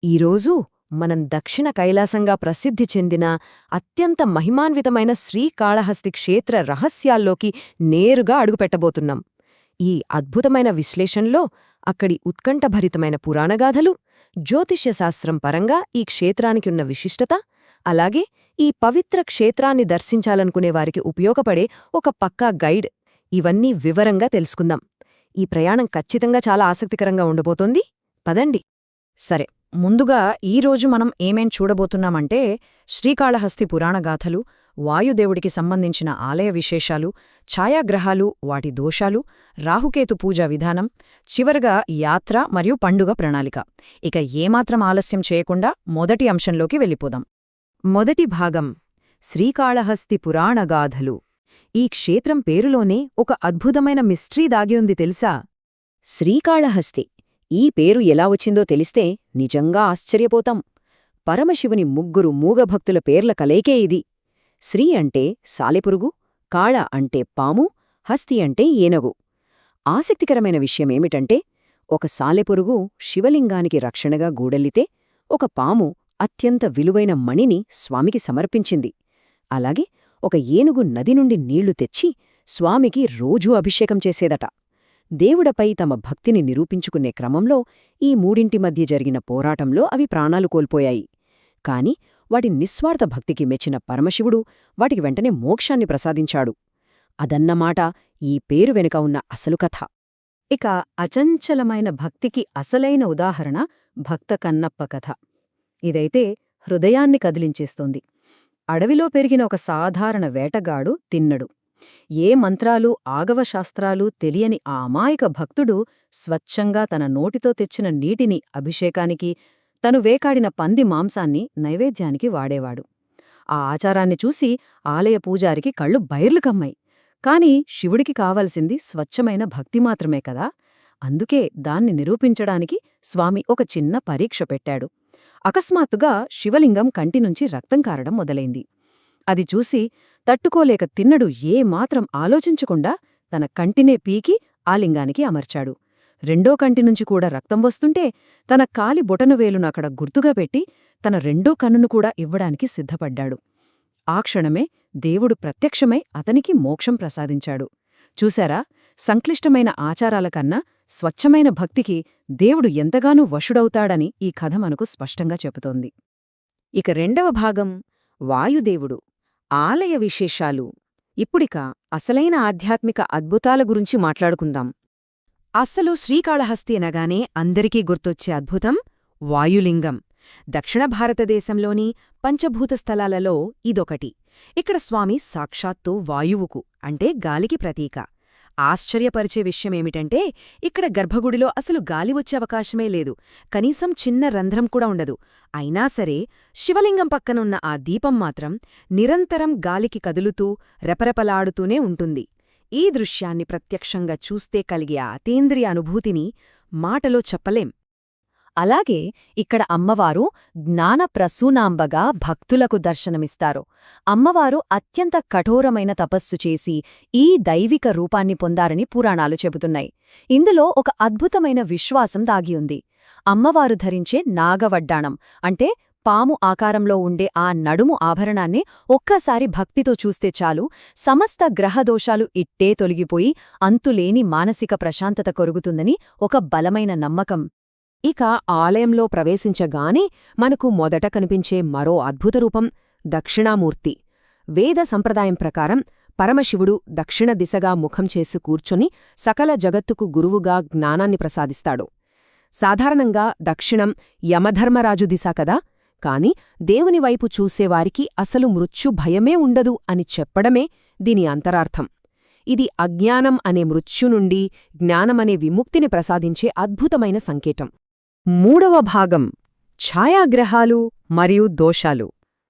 ఈరోజు మనం దక్షిణ కైలాసంగా ప్రసిద్ధి చెందిన అత్యంత మహిమాన్వితమైన శ్రీకాళహస్తి క్షేత్ర రహస్యాల్లోకి నేరుగా అడుగుపెట్టబోతున్నాం. ఈ అద్భుతమైన విశ్లేషణలో అక్కడి ఉత్కంఠభరితమైన పురాణగాథలు, జ్యోతిష్యశాస్త్రం పరంగా ఈ క్షేత్రానికి ఉన్న విశిష్టత, అలాగే ఈ పవిత్ర క్షేత్రాన్ని దర్శించాలనుకునేవారికి ఉపయోగపడే ఒక పక్కా గైడ్, ఇవన్నీ వివరంగా తెలుసుకుందాం. ఈ ప్రయాణం ఖచ్చితంగా చాలా ఆసక్తికరంగా ఉండబోతోంది. పదండి. సరే, ముందుగా ఈరోజు మనం ఏమేం చూడబోతున్నామంటే శ్రీకాళహస్తి పురాణగాథలు, వాయుదేవుడికి సంబంధించిన ఆలయ విశేషాలు, ఛాయాగ్రహాలు, వాటి దోషాలు, రాహుకేతు పూజా విధానం, చివరగా యాత్ర మరియు పండుగ ప్రణాళిక. ఇక ఏమాత్రం ఆలస్యం చేయకుండా మొదటి అంశంలోకి వెళ్ళిపోదాం. మొదటి భాగం శ్రీకాళహస్తి పురాణగాథలు. ఈ క్షేత్రం పేరులోనే ఒక అద్భుతమైన మిస్ట్రీ దాగి ఉంది తెలుసా? శ్రీకాళహస్తి ఈ పేరు ఎలా వచ్చిందో తెలిస్తే నిజంగా ఆశ్చర్యపోతాం. పరమశివుని ముగ్గురు మూగభక్తుల పేర్ల కలయికే ఇది. శ్రీ అంటే సాలెపురుగు, కాళ అంటే పాము, హస్తి అంటే ఏనుగు. ఆసక్తికరమైన విషయమేమిటంటే, ఒక సాలెపురుగు శివలింగానికి రక్షణగా గూడెల్లితే, ఒక పాము అత్యంత విలువైన మణిని స్వామికి సమర్పించింది. అలాగే ఒక ఏనుగు నది నుండి నీళ్లు తెచ్చి స్వామికి రోజూ అభిషేకం చేసేదట. దేవుడపై తమ భక్తిని నిరూపించుకునే క్రమంలో ఈ మూడింటి మధ్య జరిగిన పోరాటంలో అవి ప్రాణాలు కోల్పోయాయి. కాని వాటి నిస్వార్థ భక్తికి మెచ్చిన పరమశివుడు వాటికి వెంటనే మోక్షాన్ని ప్రసాదించాడు. అదన్నమాట ఈ పేరు వెనుక ఉన్న అసలు కథ. ఇక అచంచలమైన భక్తికి అసలైన ఉదాహరణ భక్త కన్నప్ప కథ. ఇదైతే హృదయాన్ని కదిలించేస్తోంది. అడవిలో పెరిగిన ఒక సాధారణ వేటగాడు తిన్నడు. ఏ మంత్రాలు, ఆగవశాస్త్రాలు తెలియని ఆ అమాయక భక్తుడు స్వచ్ఛంగా తన నోటితో తెచ్చిన నీటిని అభిషేకానికి, తను వేకాడిన పంది మాంసాన్ని నైవేద్యానికి వాడేవాడు. ఆ ఆచారాన్ని చూసి ఆలయ పూజారికి కళ్ళు బైర్లు కమ్మాయి. కాని శివుడికి కావలసింది స్వచ్ఛమైన భక్తి మాత్రమే కదా. అందుకే దాన్ని నిరూపించడానికి స్వామి ఒక చిన్న పరీక్ష పెట్టాడు. అకస్మాత్తుగా శివలింగం కంటినుంచి రక్తం కారడం మొదలైంది. అది చూసి తట్టుకోలేక తిన్నడు ఏమాత్రం ఆలోచించకుండా తన కంటినే పీకి ఆ లింగానికి అమర్చాడు. రెండో కంటినుంచి కూడా రక్తం వస్తుంటే తన కాలి బొటనవేలును అక్కడ గుర్తుగా పెట్టి తన రెండో కన్నును కూడా ఇవ్వడానికి సిద్ధపడ్డాడు. ఆ క్షణమే దేవుడు ప్రత్యక్షమై అతనికి మోక్షం ప్రసాదించాడు. చూశారా, సంక్లిష్టమైన ఆచారాల కన్నా స్వచ్ఛమైన భక్తికి దేవుడు ఎంతగానూ వశుడవుతాడని ఈ కథ మనకు స్పష్టంగా చెబుతోంది. ఇక రెండవ భాగం వాయుదేవుడు, ఆలయ విశేషాలు. ఇప్పుడిక అసలైన ఆధ్యాత్మిక అద్భుతాల గురించి మాట్లాడుకుందాం. అస్సలు శ్రీకాళహస్తి అనగానే అందరికీ గుర్తొచ్చే అద్భుతం వాయులింగం. దక్షిణ భారతదేశంలోని పంచభూత స్థలాలలో ఇదొకటి. ఇక్కడ స్వామి సాక్షాత్తు వాయువుకు అంటే గాలికి ప్రతీక. ఆశ్చర్యపరిచే విషయమేమిటంటే, ఇక్కడ గర్భగుడిలో అసలు గాలి వచ్చే అవకాశమే లేదు. కనీసం చిన్న రంధ్రం కూడా ఉండదు. అయినా సరే శివలింగం పక్కనున్న ఆ దీపం మాత్రం నిరంతరం గాలికి కదులుతూ రెపరెపలాడుతూనే ఉంటుంది. ఈ దృశ్యాన్ని ప్రత్యక్షంగా చూస్తే కలిగే అతీంద్రియ అనుభూతిని మాటలో చెప్పలేం. అలాగే ఇక్కడ అమ్మవారు జ్ఞానప్రసూనాంబగా భక్తులకు దర్శనమిస్తారు. అమ్మవారు అత్యంత కఠోరమైన తపస్సు చేసి ఈ దైవిక రూపాన్ని పొందారని పురాణాలు చెబుతున్నాయి. ఇందులో ఒక అద్భుతమైన విశ్వాసం దాగియుంది. అమ్మవారు ధరించే నాగవడ్డాణం అంటే పాము ఆకారంలో ఉండే ఆ నడుము ఆభరణాన్ని ఒక్కసారి భక్తితో చూస్తే చాలు, సమస్త గ్రహదోషాలు ఇట్టే తొలగిపోయి అంతులేని మానసిక ప్రశాంతత కొరుగుతుందని ఒక బలమైన నమ్మకం. ఇక ఆలయంలో ప్రవేశించగానే మనకు మొదట కనిపించే మరో అద్భుత రూపం దక్షిణామూర్తి. వేద సంప్రదాయం ప్రకారం పరమశివుడు దక్షిణ దిశగా ముఖం చేసి కూర్చొని సకల జగత్తుకు గురువుగా జ్ఞానాన్ని ప్రసాదిస్తాడు. సాధారణంగా దక్షిణం యమధర్మరాజు దిశ కదా. కాని దేవుని వైపు చూసేవారికి అసలు మృత్యు భయమే ఉండదు అని చెప్పడమే దీని అంతరార్థం. ఇది అజ్ఞానం అనే మృత్యు నుండి జ్ఞానమనే విముక్తిని ప్రసాదించే అద్భుతమైన సంకేతం. మూడవ భాగం ఛాయాగ్రహాలు మరియు దోషాలు.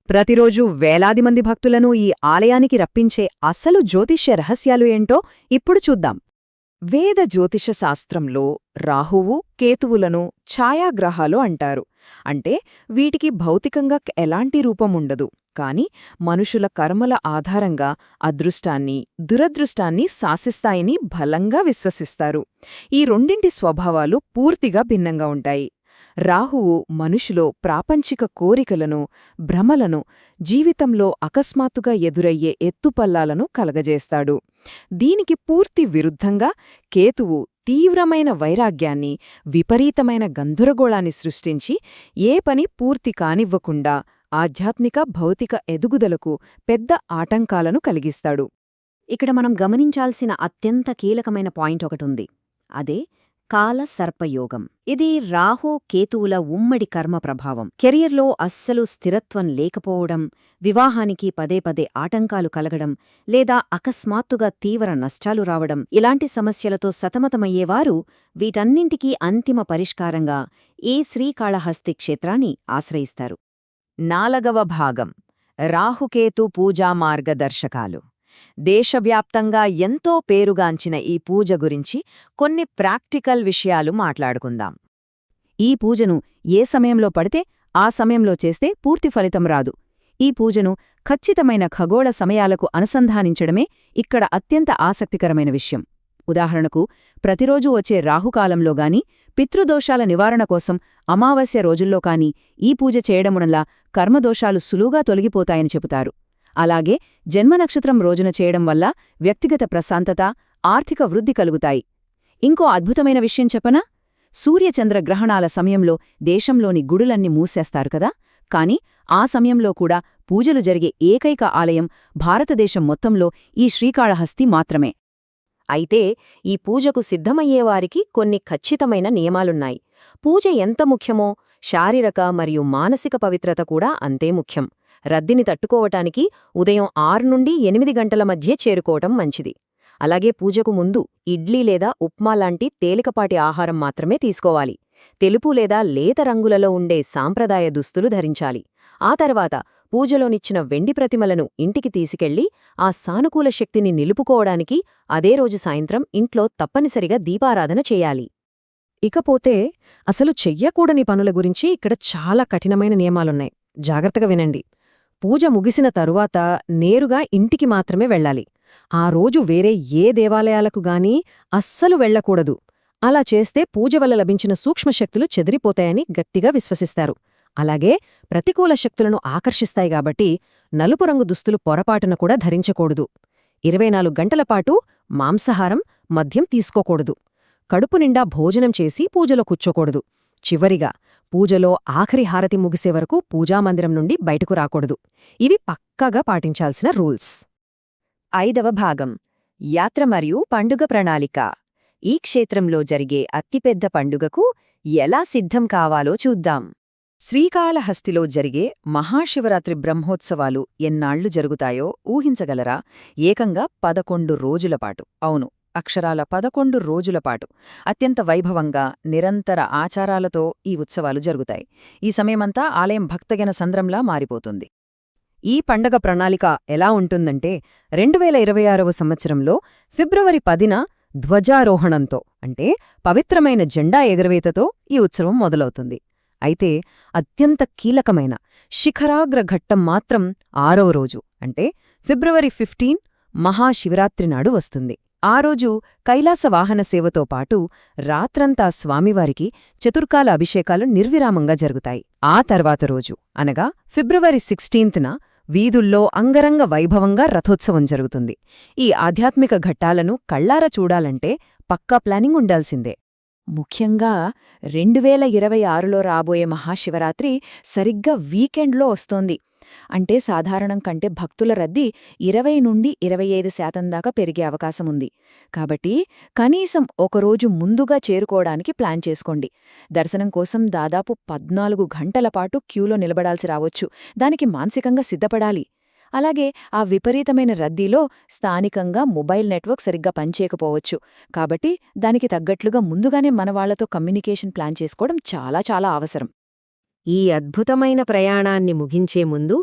ప్రతిరోజూ వేలాది మంది భక్తులను ఈ ఆలయానికి రప్పించే అసలు జ్యోతిష్య రహస్యాలు ఏంటో ఇప్పుడు చూద్దాం. వేద జ్యోతిష శాస్త్రంలో రాహువు, కేతువులను ఛాయాగ్రహాలు అంటారు. అంటే వీటికి భౌతికంగా ఎలాంటి రూపముండదు, కాని మనుషుల కర్మల ఆధారంగా అదృష్టాన్ని, దురదృష్టాన్ని శాసిస్తాయని బలంగా విశ్వసిస్తారు. ఈ రెండింటి స్వభావాలు పూర్తిగా భిన్నంగా ఉంటాయి. రాహువు మనుషులో ప్రాపంచిక కోరికలను, భ్రమలను, జీవితంలో అకస్మాత్తుగా ఎదురయ్యే ఎత్తుపల్లాలను కలగజేస్తాడు. దీనికి పూర్తి విరుద్ధంగా కేతువు తీవ్రమైన వైరాగ్యాన్ని, విపరీతమైన గందరగోళాన్ని సృష్టించి ఏ పని పూర్తి కానివ్వకుండా ఆధ్యాత్మిక, భౌతిక ఎదుగుదలకు పెద్ద ఆటంకాలను కలిగిస్తాడు. ఇక్కడ మనం గమనించాల్సిన అత్యంత కీలకమైన పాయింట్ ఒకటుంది. అదే కాల సర్పయోగం. ఇది రాహు కేతువుల ఉమ్మడి కర్మ ప్రభావం. కెరియర్లో అస్సలు స్థిరత్వం లేకపోవడం, వివాహానికి పదే పదే ఆటంకాలు కలగడం, లేదా అకస్మాత్తుగా తీవ్ర నష్టాలు రావడం, ఇలాంటి సమస్యలతో సతమతమయ్యేవారు వీటన్నింటికీ అంతిమ పరిష్కారంగా ఈ శ్రీకాళహస్తి క్షేత్రాన్ని ఆశ్రయిస్తారు. 4వ భాగం రాహుకేతు పూజా మార్గదర్శకాలు. దేశవ్యాప్తంగా ఎంతో పేరుగాంచిన ఈ పూజ గురించి కొన్ని ప్రాక్టికల్ విషయాలు మాట్లాడుకుందాం. ఈ పూజను ఏ సమయంలో పడితే ఆ సమయంలో చేస్తే పూర్తి ఫలితం రాదు. ఈ పూజను ఖచ్చితమైన ఖగోళ సమయాలకు అనుసంధానించడమే ఇక్కడ అత్యంత ఆసక్తికరమైన విషయం. ఉదాహరణకు, ప్రతిరోజూ వచ్చే రాహుకాలంలో గాని, పితృదోషాల నివారణ కోసం అమావాస్య రోజుల్లో కాని ఈ పూజ చేయడమునల్లా కర్మదోషాలు సులువుగా తొలగిపోతాయని చెబుతారు. అలాగే జన్మనక్షత్రం రోజున చేయడం వల్ల వ్యక్తిగత ప్రశాంతత, ఆర్థిక వృద్ధి కలుగుతాయి. ఇంకో అద్భుతమైన విషయం చెప్పనా? సూర్యచంద్ర గ్రహణాల సమయంలో దేశంలోని గుడులన్నీ మూసేస్తారు కదా, కాని ఆ సమయంలో కూడా పూజలు జరిగే ఏకైక ఆలయం భారతదేశం మొత్తంలో ఈ శ్రీకాళహస్తి మాత్రమే. అయితే ఈ పూజకు సిద్ధమయ్యేవారికి కొన్ని ఖచ్చితమైన నియమాలున్నాయి. పూజ ఎంత ముఖ్యమో శారీరక మరియు మానసిక పవిత్రత కూడా అంతే ముఖ్యం. రద్దీని తట్టుకోవటానికి ఉదయం 6 నుండి 8 గంటల మధ్యే చేరుకోవటం మంచిది. అలాగే పూజకు ముందు ఇడ్లీ లేదా ఉప్మా లాంటి తేలికపాటి ఆహారం మాత్రమే తీసుకోవాలి. తెలుపు లేదా లేత రంగులలో ఉండే సాంప్రదాయ దుస్తులు ధరించాలి. ఆ తర్వాత పూజలోనిచ్చిన వెండి ప్రతిమలను ఇంటికి తీసుకెళ్లి ఆ సానుకూల శక్తిని నిలుపుకోవడానికి అదే రోజు సాయంత్రం ఇంట్లో తప్పనిసరిగా దీపారాధన చేయాలి. ఇకపోతే అసలు చెయ్యకూడని పనుల గురించి ఇక్కడ చాలా కఠినమైన నియమాలున్నాయి. జాగ్రత్తగా వినండి. పూజ ముగిసిన తరువాత నేరుగా ఇంటికి మాత్రమే వెళ్ళాలి. ఆ రోజు వేరే ఏ దేవాలయాలకు గానీ అస్సలు వెళ్లకూడదు. అలా చేస్తే పూజ వల్ల లభించిన సూక్ష్మశక్తులు చెదిరిపోతాయని గట్టిగా విశ్వసిస్తారు. అలాగే ప్రతికూల శక్తులను ఆకర్షిస్తాయి కాబట్టి నలుపు రంగు దుస్తులు పొరపాటున కూడా ధరించకూడదు. 24 గంటలపాటు మాంసాహారం, మద్యం తీసుకోకూడదు. కడుపు నిండా భోజనం చేసి పూజలో కూర్చోకూడదు. చివరిగా పూజలో ఆఖరి హారతి ముగిసే వరకు పూజామందిరం నుండి బయటకు రాకూడదు. ఇవి పక్కాగా పాటించాల్సిన రూల్స్. 5వ భాగం యాత్ర మరియు పండుగ ప్రణాళిక. ఈ క్షేత్రంలో జరిగే అతిపెద్ద పండుగకు ఎలా సిద్ధం కావాలో చూద్దాం. శ్రీకాళహస్తిలో జరిగే మహాశివరాత్రి బ్రహ్మోత్సవాలు ఎన్నాళ్లు జరుగుతాయో ఊహించగలరా? ఏకంగా 11 రోజులపాటు. అవును, అక్షరాల 11 రోజులపాటు అత్యంత వైభవంగా, నిరంతర ఆచారాలతో ఈ ఉత్సవాలు జరుగుతాయి. ఈ సమయమంతా ఆలయం భక్తజన సంద్రంలా మారిపోతుంది. ఈ పండగ ప్రణాళిక ఎలా ఉంటుందంటే 2026వ సంవత్సరంలో ఫిబ్రవరి 10న ధ్వజారోహణంతో, అంటే పవిత్రమైన జెండా ఎగరవేతతో ఈ ఉత్సవం మొదలవుతుంది. అయితే అత్యంత కీలకమైన శిఖరాగ్ర ఘట్టం మాత్రం 6వ రోజు, అంటే ఫిబ్రవరి 15 మహాశివరాత్రి నాడు వస్తుంది. ఆ రోజు కైలాస వాహన సేవతో పాటు రాత్రంతా స్వామివారికి చతుర్కాల అభిషేకాలు నిర్విరామంగా జరుగుతాయి. ఆ తర్వాత రోజు, అనగా ఫిబ్రవరి 16న వీధుల్లో అంగరంగ వైభవంగా రథోత్సవం జరుగుతుంది. ఈ ఆధ్యాత్మిక ఘట్టాలను కళ్లార చూడాలంటే పక్కా ప్లానింగ్ ఉండాల్సిందే. ముఖ్యంగా 2026లో రాబోయే మహాశివరాత్రి సరిగ్గా వీకెండ్లో వస్తోంది. అంటే సాధారణం కంటే భక్తుల రద్దీ 20 నుండి 25% దాకా పెరిగే అవకాశముంది. కాబట్టి కనీసం ఒకరోజు ముందుగా చేరుకోవడానికి ప్లాన్ చేసుకోండి. దర్శనం కోసం దాదాపు 14 గంటల పాటు క్యూలో నిలబడాల్సి రావొచ్చు. దానికి మానసికంగా సిద్ధపడాలి. అలాగే ఆ విపరీతమైన రద్దీలో స్థానికంగా మొబైల్ నెట్వర్క్ సరిగ్గా పనిచేయకపోవచ్చు. కాబట్టి దానికి తగ్గట్లుగా ముందుగానే మనవాళ్లతో కమ్యూనికేషన్ ప్లాన్ చేసుకోవడం చాలా చాలా అవసరం. ఈ అద్భుతమైన ప్రయాణాన్ని ముగించే ముందు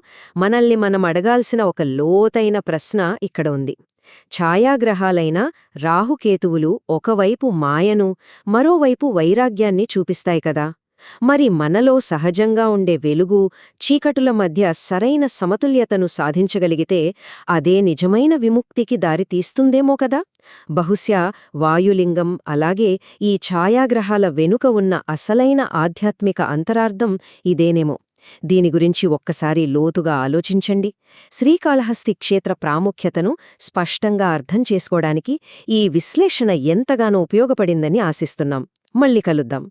మనల్ని మనం అడగాల్సిన ఒక లోతైన ప్రశ్న ఇక్కడ ఉంది. ఛాయాగ్రహాలైన రాహుకేతువులు ఒకవైపు మాయను, మరోవైపు వైరాగ్యాన్ని చూపిస్తాయి కదా. మరి మనలో సహజంగా ఉండే వెలుగు, చీకటుల మధ్య సరైన సమతుల్యతను సాధించగలిగితే అదే నిజమైన విముక్తికి దారి తీస్తుందేమో కదా. బహుశా వాయులింగం అలాగే ఈ ఛాయాగ్రహాల వెనుక ఉన్న అసలైన ఆధ్యాత్మిక అంతరార్థం ఇదేనేమో. దీని గురించి ఒక్కసారి లోతుగా ఆలోచించండి. శ్రీకాళహస్తి క్షేత్ర ప్రాముఖ్యతను స్పష్టంగా అర్థం చేసుకోవడానికి ఈ విశ్లేషణ ఎంతగానో ఉపయోగపడిందని ఆశిస్తున్నాం. మళ్ళీ కలుద్దాం.